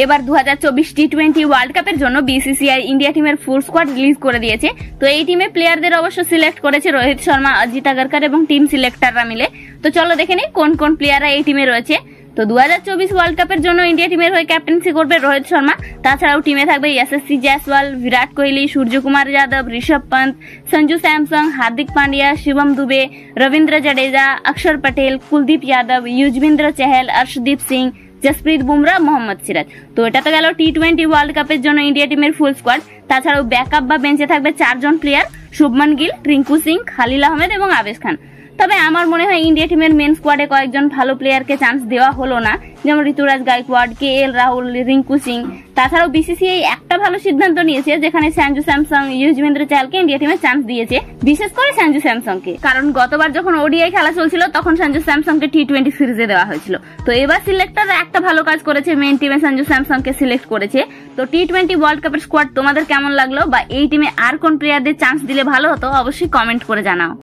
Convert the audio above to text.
এবার 2024 T20 world কাপের জন্য বিসিসিআই ইন্ডিয়া টিমের ফুল স্কোয়াড রিলিজ করে দিয়েছে। তো এই টিমে প্লেয়ারদের অবশ্য সিলেক্ট করেছে রোহিত শর্মা, অজিত আগারকর এবং টিম সিলেক্টররা মিলে। তো চলো দেখে নিই কোন কোন প্লেয়াররা এই টিমে রয়েছে। তো 2024 ওয়ার্ল্ড কাপের জন্য ইন্ডিয়া টিমের হয়ে ক্যাপ্টেন্সি করবে রোহিত শর্মা। তাছাড়াও টিমে থাকবে যশস্বী জয়সওয়াল, বিরাট কোহলি, সূর্যকুমার যাদব, ঋষভ পন্ত, সঞ্জু স্যামসং, হার্দিক পান্ডিয়া, শিবম দুবে, রবীন্দ্র জাडेजा, অক্ষর পটেল, কুলদীপ যাদব, युजवेंद्र चहल, अर्शदीप सिंह, जसप्रीत बुमराह, मोहम्मद सिराज। তো এটা তো গেল টি20 ওয়ার্ল্ড কাপের জন্য ইন্ডিয়া টিমের ফুল স্কোয়াড। তাছাড়াও ব্যাকআপ বা বেঞ্চে থাকবে 4 জন প্লেয়ার, শুভমান গিল, রিঙ্কু সিং, খালিল আহমেদ এবং আবেশ খান। তবে আমার মনে হয় ইন্ডিয়া টিমের মেন স্কোয়াডে কয়েকজন ভালো প্লেয়ারকে চান্স দেওয়া হলো না, যেমন ঋতুরাজ গায়কোয়াড়, KL রাহুল, রিঙ্কু সিং। তাছাড়াও বিসিসিআই একটা ভালো সিদ্ধান্ত নিয়েছে, যেখানে সঞ্জু স্যামসং, युजवेंद्र चहल কে ইন্ডিয়া টিমে চান্স দিয়েছে, বিশেষ করে সঞ্জু স্যামসংকে। কারণ গতবার যখন ওডিআই খেলা চলছিল তখন সঞ্জু স্যামসংকে টি20 সিরিজে দেওয়া হয়েছিল। তো এবার সিলেক্টররা একটা ভালো কাজ করেছে, মেন টিমে সঞ্জু স্যামসংকে সিলেক্ট করেছে। তো টি20 ওয়ার্ল্ড কাপের স্কোয়াড তোমাদের কেমন লাগলো, বা এই টিমে আর কোন প্লেয়ারদের চান্স দিলে ভালো হতো অবশ্যই কমেন্ট করে জানাও।